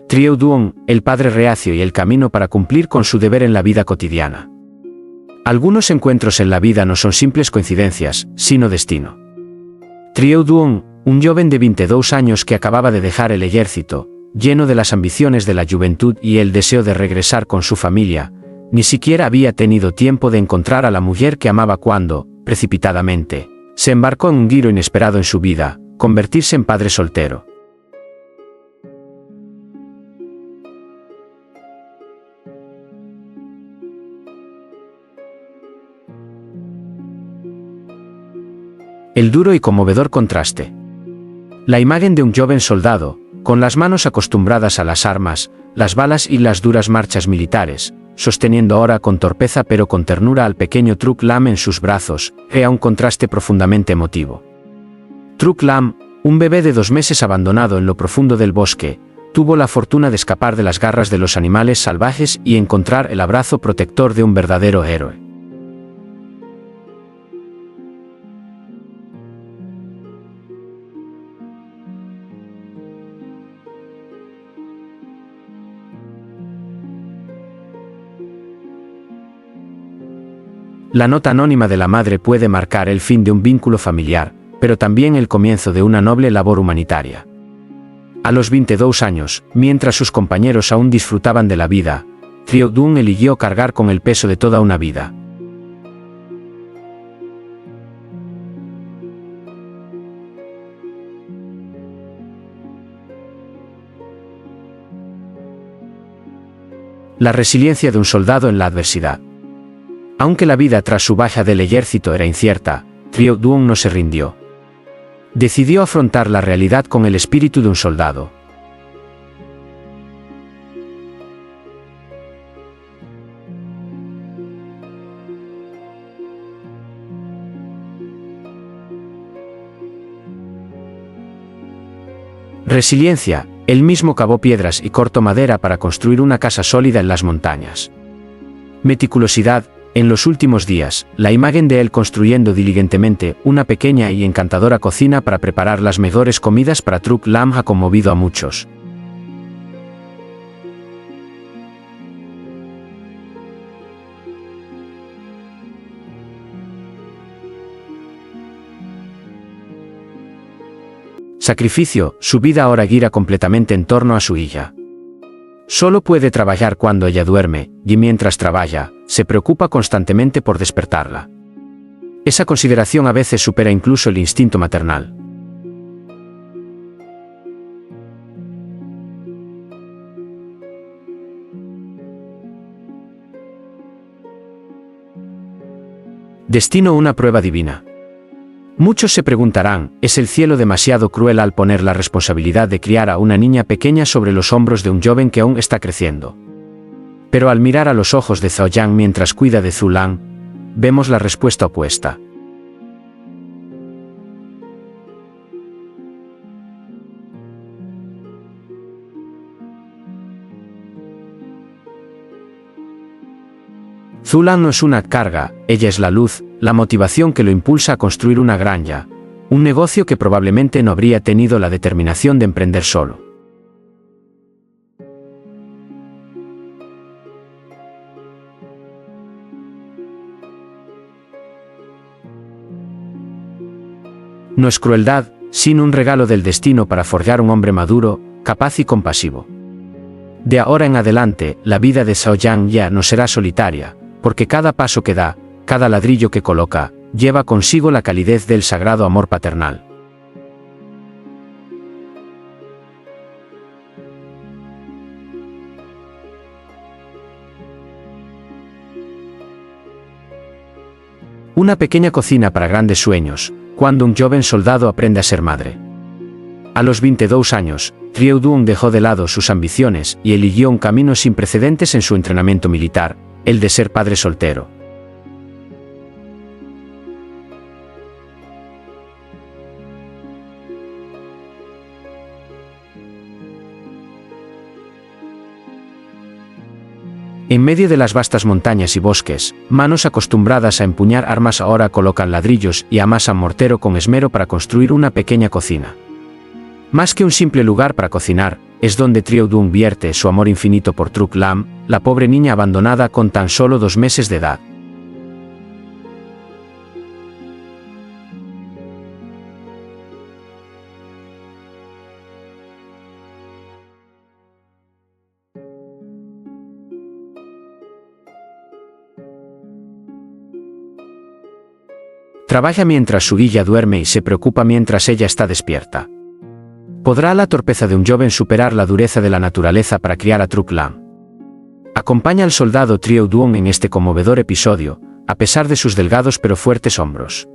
Trieu Duong, el padre reacio y el camino para cumplir con su deber en la vida cotidiana. Algunos encuentros en la vida no son simples coincidencias, sino destino. Trieu Duong, un joven de 22 años que acababa de dejar el ejército, lleno de las ambiciones de la juventud y el deseo de regresar con su familia, ni siquiera había tenido tiempo de encontrar a la mujer que amaba cuando, precipitadamente, se embarcó en un giro inesperado en su vida, convertirse en padre soltero. El duro y conmovedor contraste. La imagen de un joven soldado, con las manos acostumbradas a las armas, las balas y las duras marchas militares, sosteniendo ahora con torpeza pero con ternura al pequeño Truc Lam en sus brazos, crea un contraste profundamente emotivo. Truc Lam, un bebé de 2 meses abandonado en lo profundo del bosque, tuvo la fortuna de escapar de las garras de los animales salvajes y encontrar el abrazo protector de un verdadero héroe. La nota anónima de la madre puede marcar el fin de un vínculo familiar, pero también el comienzo de una noble labor humanitaria. A los 22 años, mientras sus compañeros aún disfrutaban de la vida, Trieu Duong eligió cargar con el peso de toda una vida. La resiliencia de un soldado en la adversidad. Aunque la vida tras su baja del ejército era incierta, Trieu Duong no se rindió. Decidió afrontar la realidad con el espíritu de un soldado. Resiliencia, él mismo cavó piedras y cortó madera para construir una casa sólida en las montañas. Meticulosidad. En los últimos días, la imagen de él construyendo diligentemente una pequeña y encantadora cocina para preparar las mejores comidas para Truc Lam ha conmovido a muchos. Sacrificio, su vida ahora gira completamente en torno a su hija. Solo puede trabajar cuando ella duerme, y mientras trabaja, se preocupa constantemente por despertarla. Esa consideración a veces supera incluso el instinto maternal. Destino una prueba divina. Muchos se preguntarán, ¿es el cielo demasiado cruel al poner la responsabilidad de criar a una niña pequeña sobre los hombros de un joven que aún está creciendo? Pero al mirar a los ojos de Zhao Yang mientras cuida de Zhu Lang, vemos la respuesta opuesta. Zhu Lang no es una carga, ella es la luz, la motivación que lo impulsa a construir una granja, un negocio que probablemente no habría tenido la determinación de emprender solo. No es crueldad, sino un regalo del destino para forjar un hombre maduro, capaz y compasivo. De ahora en adelante, la vida de Zhao Yang ya no será solitaria, porque cada paso que da, cada ladrillo que coloca, lleva consigo la calidez del sagrado amor paternal. Una pequeña cocina para grandes sueños, cuando un joven soldado aprende a ser madre. A los 22 años, Trieu Duong dejó de lado sus ambiciones y eligió un camino sin precedentes en su entrenamiento militar, el de ser padre soltero. En medio de las vastas montañas y bosques, manos acostumbradas a empuñar armas ahora colocan ladrillos y amasan mortero con esmero para construir una pequeña cocina. Más que un simple lugar para cocinar, es donde Triaudun vierte su amor infinito por Truk Lam, la pobre niña abandonada con tan solo 2 meses de edad. Trabaja mientras su guilla duerme y se preocupa mientras ella está despierta. ¿Podrá la torpeza de un joven superar la dureza de la naturaleza para criar a Truk Lam? Acompaña al soldado Triaudun en este conmovedor episodio, a pesar de sus delgados pero fuertes hombros.